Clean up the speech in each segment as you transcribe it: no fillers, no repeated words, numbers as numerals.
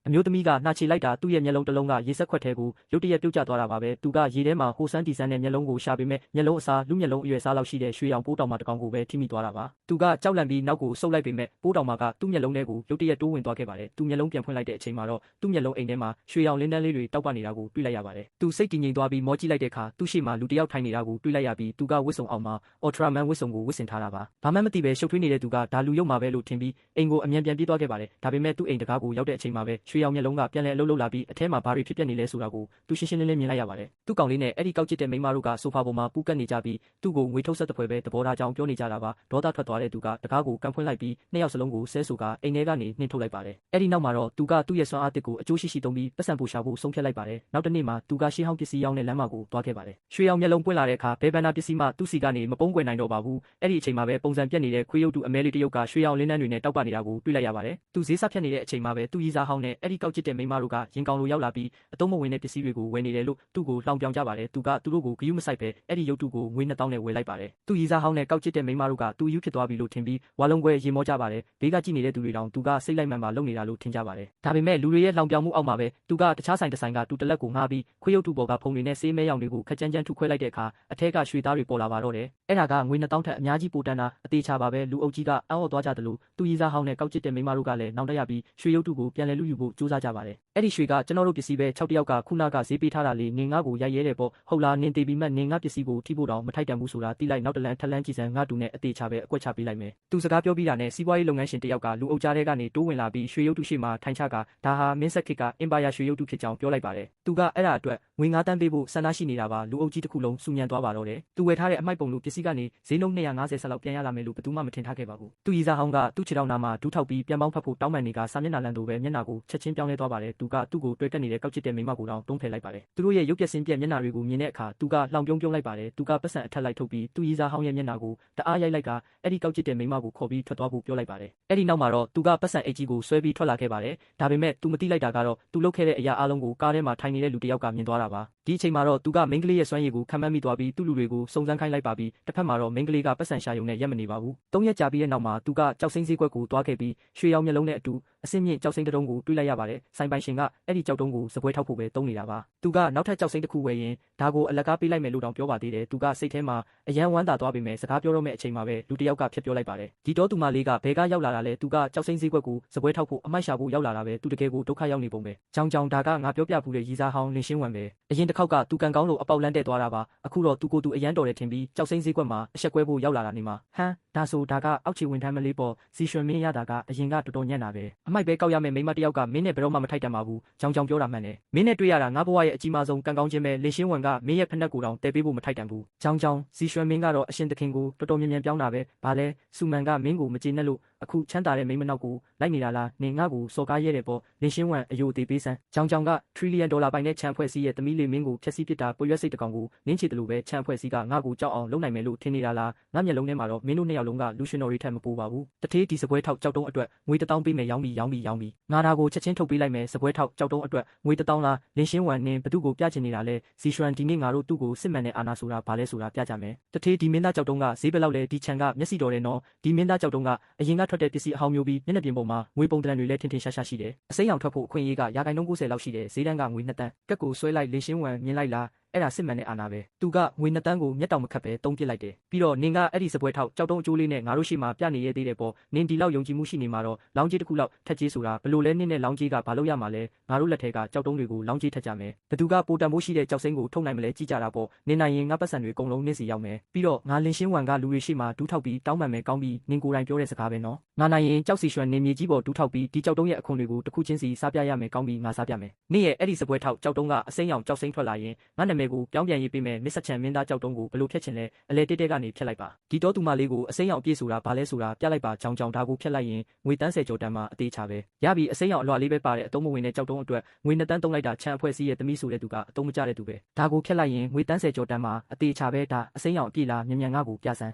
အမျိုးသမီးကနှာချေလိုက်တာသူ့ရဲ့မျက်လုံးတစ်လုံးကရေစက်ခွက်ထဲကိုရုတ်တရက်ပြုတ်ကျသွားတာပါပဲသူကရေထဲမှာဟိုဆန်းတီဆန်းတဲ့မျက်လုံးကိုရှာပေမဲ့မျက်လုံးအစားလူမျက်လုံးအရွယ်စားလောက်ရှိတဲ့ရွှေရောင်ပိုးတောင်မတစ်ကောင်ကိုပဲထိမိသွားတာပါသူကကြောက်လန့်ပြီးနောက်ကိုဆုပ်လိုက်ပေမဲ့ပိုးတောင်မကသူ့မျက်လုံးထဲကိုရုတ်တရက်တိုးဝင်သွားခဲ့ပါတယ်သူမျက်လုံးပြန်ဖွင့်လိုက်တဲ့အချိန်မှာတော့သူ့မျက်လုံးအိမ်ထဲမှာရွှေရောင်လင်းတန်းလေးတွေတောက်ပနေတာကိုတွေ့လိုက်ရပါတယ်သူစိတ်တည်ငြိမ်သွားပြီးမောကြည့်လိုက်တဲ့အခါသူ့ရှေ့မှာလူတစ်ယောက်ထိုင်နေတာကိုတွေ့လိုက်ရပြီးသူကဝတ်စုံအောင်မှာအော်ထရာမန်ဝတ်စုံကိုဝတ်ဆင်ထားတာပါဘာမှမသိပဲရှုပ်ထွေးနေတဲ့သူကဒါလူရုပ်မှာပဲလို့ထင်ပြီးအိမ်ကိုအမြန်ပြန်ပြေးသွားခဲ့ပါတယ်ဒါပေမဲ့သူ့အိမ်တကားကိုရောက်တဲ့အချိန်မှာပဲရွှေရောင်မျက်လုံးကပြန်လဲအလုပ်လုပ်လာပြီးအထဲမှာဘာတွေဖြစ်ပျက်နေလဲဆိုတာကိုသူရှင်းရှင်းလင်းလင်းမြင်လိုက်ရပါတယ်သူ့ကောင်လေးနဲ့အဲ့ဒီကောက်ကျစ်တဲ့မိန်းမတို့ကဆိုဖာပေါ်မှာပူးကပ်နေကြပြီးသူ့ကိုငွေထုတ်ဆက်တဲ့ဖွဲပဲသဘောထားကြောင်းပြောနေကြတာပါဒေါသထွက်သွားတဲ့သူကတကားကိုကန်ဖွင့်လိုက်ပြီးနှစ်ယောက်စလုံးကိုဆဲဆူကအိမ်ထဲကနေနှင်ထုတ်လိုက်ပါတယ်အဲ့ဒီနောက်မှာတော့သူကသူ့ရဲ့စွမ်းအားတစ်ကိုအကျိုးရှိရှိသုံးပြီးပတ်စံပူရှာဖို့ဆုံးဖြတ်လိုက်ပါတယ်နောက်တစ်နေ့မှာသူကရှင်းဟောင်းပစ္စည်းရောင်းတဲ့လမ်းမကိုသွားခဲ့ပါတယ်ရွှေရောင်မျက်လုံးပွင့်လာတဲ့အခါဘဲဘန်နာပစ္စည်းမှသူ့စီကနေမပုံးကွယ်နိုင်တော့ပါဘူးအဲ့ဒီအချိန်မှာပဲပုံစံပြက်နေတဲ့ခွေးရုပ်တုအမဲလေးတစ်ယောက်ကရွှေရောင်လင်းနှန်းတွေနဲ့တောက်ပနေတာကိုတွေ့လိုက်ရပါတယ်သူဈေးစားဖြတ်နေတဲ့အချိန်မှာပဲသူ့ရီစားဟောင်းနဲ့အဲ့ဒီကောက်ကျစ်တဲ့မိန်းမတို့ကရင်ကောင်လိုရောက်လာပြီးအတုံးမဝင်တဲ့ပစ္စည်းတွေကိုဝယ်နေတယ်လို့သူ့ကိုလှောင်ပြောင်ကြပါတယ်သူကသူတို့ကိုဂယုမဆိုင်ပဲအဲ့ဒီရုပ်တုကိုငွေ2000နဲ့ဝယ်လိုက်ပါတယ်သူ့ရီစားဟောင်းနဲ့ကောက်ကျစ်တဲ့မိန်းမတို့ကသူ့ယူဖြစ်သွားပြီလို့ထင်ပြီးဝါလုံးခွဲရေမောကြပါတယ်ဘေးကကြည့်နေတဲ့သူတွေတောင်သူကစိတ်လိုက်မှန်မှလုပ်နေတာလို့ထင်ကြပါတယ်ဒါပေမဲ့လူတွေရဲ့လှောင်ပြောင်မှုအောက်မှာပဲသူကတခြားဆိုင်တစ်ဆိုင်ကတူတလက်ကိုငှားပြီးခွေးရုပ်တုပေါ်ကဖုံတွေနဲ့ဆေးမဲရောင်တွေကိုခက်ကြမ်းကြမ်းထုခွဲလိုက်တဲ့အခါအထက်ကရွှေသားတွေပေါ်လာပါတော့တယ်အဲ့ဒါကငွေ2000ထက်အများကြီးပိုတန်းတာအသေးချပါပဲလူအုပ်ကြီးကအံ့ဩသွားကြတယ်လို့သူ့ရီစားဟောင်းနဲ့ကောက်ကျစ်တဲ့မိန်းမတို့ကလည်းနောင်တရပြီးရွှေရုပ်တုကိုပြန်လဲလူယူဖို့ကြိုးစားကြပါတယ်အဲ့ဒီရွှေကကျွန်တော်တို့ပစ္စည်းပဲ6တယောက်ကခုနကဈေးပေးထားတာလေနင်ငါ့ကိုရိုက်ရဲတယ်ပေါ့ဟုတ်လားနင်တေပြီးမှနင်ငါပစ္စည်းကိုထိဖို့တောင်မထိုက်တန်ဘူးဆိုတာတိလိုက်နောက်တလန်ထက်လန်းကြည်စံငါတူနဲ့အသေးချပဲအကွက်ချပေးလိုက်မယ်သူစကားပြောပြီးတာနဲ့စီးပွားရေးလုပ်ငန်းရှင်တယောက်ကလူအုပ်ကြားထဲကနေတိုးဝင်လာပြီးရွှေရုပ်တုရှိမှထိုင်ချကဒါဟာမင်းဆက်ခေတ်ကအင်ပါယာရွှေရုပ်တုဖြစ်ကြောင်းပြောလိုက်ပါတယ်သူကအဲ့ဒါအတွက်ငွေ9တန်းပေးဖို့ဆန္ဒရှိနေတာပါလူအုပ်ကြီးတစ်ခုလုံးစူညံသွားပါတော့တယ်သူဝယ်ထားတဲ့အမိုက်ပုံလူပစ္စည်းကနေဈေးနှုန်း250ဆက်လောက်ပြန်ရလာမယ်လို့ဘယ်သူမှမထင်ထားခဲ့ပါဘူးသူရီစားဟောင်းကသူ့ခြေထောက်နာမှာဒူးထောက်ပြီးပြန်ပေါင်းဖတ်ဖို့တောင်းပန်နေကစာမျက်နှာလန်တို့ပဲမျက်နှာကိုချက်ချင်းပြောင်းလဲသွားပါတယ်သူကသူ့ကိုတွေ့တက်နေတဲ့ကောက်ကျစ်တဲ့မိန်းမကိုတောင်တုံးဖယ်လိုက်ပါတယ်သူတို့ရဲ့ရုပ်ပြက်စင်းပြက်မျက်နှာတွေကိုမြင်တဲ့အခါသူကလှောင်ပြုံးပြုံးလိုက်ပါတယ်သူကပတ်စံအထက်လိုက်ထုတ်ပြီးသူရီစားဟောင်းရဲ့မျက်နှာကိုတအားရိုက်လိုက်ကအဲ့ဒီကောက်ကျစ်တဲ့မိန်းမကိုခေါ်ပြီးထွက်သွားဖို့ပြောလိုက်ပါတယ်အဲ့ဒီနောက်မှာတော့သူကပတ်စံအိတ်ကြီးကိုဆွဲပြီးထွက်လာခဲ့ပါတယ်ဒါပေမဲ့သူမသိလိုက်တာကတော့သူလုပ်ခဲ့တဲ့အရာအလုံးကိုကားထဲမှာထိုင်နေတဲ့လူတစ်ယောက်ကမြင်သွားတာပါဒီအချိန်မှာတော့သူကမိန်းကလေးရဲ့စွမ်းရည်ကိုခံမှန်းမိသွားပြီးသူ့လူတွေကိုစုံစမ်းခိုင်းလိုက်ပါပြီးတစ်ဖက်မှာတော့မိန်းကလေးကပတ်စံရှာယုံနဲ့ရက်မနေပါဘူး3ရက်ကြာပြီးတဲ့နောက်မှာသူကကြောက်စိမ့်စည်းကွက်ကိုတွားခဲ့ပြီးရွှေရောင်မျက်လုံးနဲ့အတူအစင်းမြင့်ကြောက်စိမ့်တုံးကိုတွေးလိုက်ရပါတယ်ဆိုင်ပိုင်ရှင်ကအဲ့ဒီကြောက်တုံးကိုစပွဲထောက်ဖို့ပဲတုံးနေတာပါသူကနောက်ထပ်ကြောက်စိမ့်တစ်ခုဝယ်ရင်ဒါကိုအလကားပေးလိုက်မယ်လို့တောင်ပြောပါသေးတယ်သူကစိတ်ထဲမှာအယံဝမ်းသာသွားပေမဲ့စကားပြောတော့မယ့်အချိန်မှာပဲလူတစ်ယောက်ကဖြတ်ပြောလိုက်ပါတယ်ဒီတော့သူမလေးကဘဲကရောက်လာတာလဲသူကကြောက်စိမ့်စည်းကွက်ကိုစပွဲထောက်ဖို့အမိုက်ရှာဖို့ရောက်လာတာပဲသူတကယ်ကိုဒုက္ခရောက်နေပုံပဲကြောင်ဒါကငါပြောပြဘူးတဲ့ရီစားဟောင်းလင်းရှင်းဝံပဲအရင်တစ်ခေါက်ကသူကန်ကောင်းလို့အပေါက်လန်းတဲ့သွားတာပါအခုတော့သူကိုသူအယံတော်တယ်ထင်ပြီးကြောက်စိမ့်စည်းကွက်မှာအဆက်ကွဲဖို့ရောက်လာတာနေမှာဟမ်ဒါဆိုဒါကအောက်ခြေဝင်ထမ်းမလေးပေါ့စီရွှေမင်းရတာကအရင်ကတော်တော်ညံ့တာပဲအမိုက်ပဲကောက်ရမယ်မိမတယောက်ကမင်းနဲ့ဘယ်တော့မှမထိုက်တန်ပါဘူးကြောင်ပြောတာမှန်တယ်မင်းနဲ့တွေ့ရတာငါဘဝရဲ့အကြီးမားဆုံးကန်ကောင်းခြင်းပဲလင်းရှင်းဝံကမင်းရဲ့ဖက်နှက်ကိုတောင်တဲပေးဖို့မထိုက်တန်ဘူးကြောင်စီရွှေမင်းကတော့အရှင်သခင်ကိုတော်တော်မြန်ပြောင်းတာပဲဘာလဲစူမန်ကမင်းကိုမကျေနပ်လို့အခုချမ်းသာတဲ့မိမနောက်ကိုလိုက်နေတာလားနေငါ့ကိုစော်ကားရဲတယ်ပေါ့လင်းရှင်းဝံအယိုအသေးပေးစမ်းကြောင်ကထရီလီယံဒေါ်လာပိုင်နဲ့ချမ်းဖွဲ့စည်းရဲ့သမီးလေးမင်းကိုဖျက်ဆီးပစ်တာပွေရွက်စိတ်တကောင်ကိုနင်းချေတယ်လို့ပဲချမ်းဖွဲ့စည်းကငါ့ကိုကြောက်အောင်လုပ်နိုင်မယ်လို့ထင်နေတာလားငါမျက်လုံးထဲမှာတော့မင်းတို့နှစ်ယောက်လုံးကလူရှင်တော်တွေထက်မပိုပါဘူးတထေးဒီစပွဲထောက်ကြောက်တုံးအတွက်ငွေ1000ပေးမယ်ရောင်းပြီးငါဒါကိုချက်ချင်းထုတ်ပေးလိုက်မယ်စပွဲထောက်ကြောက်တုံးအတွက်ငွေ1000လားလင်းရှင်းဝံနင်းဘသူကိုပြချင်နေတာလဲဇီရွှန်ဒီနေ့ငါတို့သူ့ကိုစစ်မှန်တဲ့အာဏာဆိုတာဘာလဲဆိုတာပြကြမယ်တထေးဒီမင်းသားကြောက်တုံးကဈေးဘယ်လောက်လဲဒီချန်ကမျက်စိတော်တယ်နော်ဒီမင်းသားကြောက်တုံးကအရင်ကထွက်တဲ့ပစ္စည်းအဟောင်းမျိုးပြီးမျက်နှာပြင်ပေါ်မှာငွေပုံတန်တွေလည်းထင်ထင်ရှားရှားရှိတယ်အစိမ်းရောင်ထွက်ဖို့အခွင့်အရေးကရာခိုင်နှုန်း90လောက်ရှိတယ်ဈေးတန်းကငွေ2တန်းကက်ကိုဆွဲလိုက်လင်းရှင်းဝံမြင်လိုက်လားအဲ့ဒါစစ်မှန်တဲ့အာဏာပဲသူကငွေ2တန်းကိုမျက်တောင်မခတ်ပဲတုံးပစ်လိုက်တယ်ပြီးတော့နင်ကအဲ့ဒီစပွဲထောက်ကြောက်တုံးအကျိုးလေးနဲ့ငါတို့ရှိမှပြနေရသေးတယ်ပေါ့နင်ဒီလောက်ယုံကြည်မှုရှိနေမှာတော့လောင်းကြီးတစ်ခုလောက်ထက်ကြီးဆိုတာဘလို့လဲနင့်နဲ့လောင်းကြီးကဘာလို့ရမှာလဲငါတို့လက်ထဲကကြောက်တုံးတွေကိုလောင်းကြီးထက်ကြမယ်ဘသူကပိုတန်ဖို့ရှိတဲ့ကြောက်စိမ့်ကိုထုတ်နိုင်မလဲကြည့်ကြတာပေါ့နင်နိုင်ရင်ငါပတ်စံတွေအကုန်လုံးနင့်စီရောက်မယ်ပြီးတော့ငါလင်းရှင်းဝံကလူတွေရှိမှဒူးထောက်ပြီးတောင်းပန်မယ်ကောင်းပြီးနင်ကိုယ်တိုင်ပြောတဲ့စကားပဲနော်ငါနိုင်ရင်ကြောက်စီရွှန်နင်မြေကြီးပေါ်ဒူးထောက်ပြီးဒီကြောက်တုံးရဲ့အခွန်တွေကိုတစ်ခုချင်းစီစားပြရမယ်ကောင်းပြီးငါစားပြမယ်နင့်ရဲ့အဲ့ဒီစပွဲထောက်ကြောက်တုံးကအစိမ်းရောင်ကြောက်စိမ့်ထွက်လာရင်ငါနာမည်ကိုပြောင်းပြန်ရေးပေးမယ်မစ္စချန်မင်းသားကြောက်တုံးကိုဘလို့ဖြတ်ချင်လဲအလဲတဲကနေဖြတ်လိုက်ပါဒီတော့သူမလေးကိုအစိမ်းရောင်အပြည့်ဆိုတာဘာလဲဆိုတာပြလိုက်ပါကြောင်ဒါကိုဖြတ်လိုက်ရင်ငွေတန်း10ကျော်တန်းမှာအသေးချပဲရပြီအစိမ်းရောင်အလွှာလေးပဲပါတဲ့အတုံးမဝင်တဲ့ကြောက်တုံးအတွက်ငွေ2တန်းသုံးလိုက်တာချန်အဖွဲ့စည်းရဲ့သမီးဆိုတဲ့သူကအတုံးမကျတဲ့သူပဲဒါကိုဖြတ်လိုက်ရင်ငွေတန်း10ကျော်တန်းမှာအသေးချပဲဒါအစိမ်းရောင်အပြည့်လားမြန်ငါကိုပြစမ်း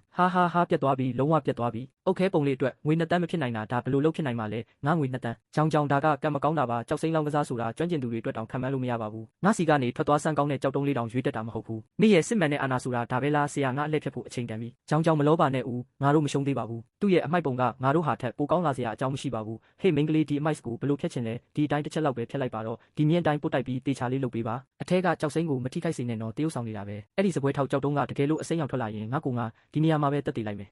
ဟာပြတ်သွားပြီလုံးဝပြတ်သွားပြီအုတ်ခဲပုံလေးအတွက်ငွေ2တန်းမဖြစ်နိုင်တာဒါဘလို့လုပ်ဖြစ်နိုင်မှာလဲငါငွေ2တန်းကြောင်ဒါကကံမကောင်းတာပါကြောက်စိမ်းလောင်းကစားဆိုတာကျွမ်းကျင်သူတွေအတွက်တောင်ခံမှန်းလို့မရပါဘူးငါစီကနေထွက်သွားဆန်းကောင်းတဲ့ကြောက်တုံးလေး တောင်ရွေးတက်တာမဟုတ်ဘူးမင်းရဲ့စစ်မှန်တဲ့အာဏာဆိုတာဒါပဲလားဆရာငါအလှည့်ဖြတ်ဖို့အချိန်တန်ပြီကြောင်မလောပါနဲ့ဦးငါတို့မရှုံးသေးပါဘူးသူ့ရဲ့အမိုက်ပုံကငါတို့ဟာထက်ပိုကောင်းလာစရာအကြောင်းမရှိပါဘူးဟေးမိန်းကလေးဒီအမိုက်ကိုဘလို့ဖြတ်ချင်လဲဒီအတိုင်းတစ်ချက်လောက်ပဲဖြတ်လိုက်ပါတော့ဒီမြင်းတိုင်းပုတ်တိုက်ပြီးတေချာလေးလုပ်ပေးပါအထက်ကကြောက်စိမ့်ကိုမထိခိုက်စေနဲ့တော့တရုပ်ဆောင်နေတာပဲအဲ့ဒီစပွဲထောက်ကြောက်တုံးကတကယ်လို့အစိမ်းရောင်ထွက်လာရင်ငါကဒီနေရာမှာပဲတက်တည်လိုက်မယ်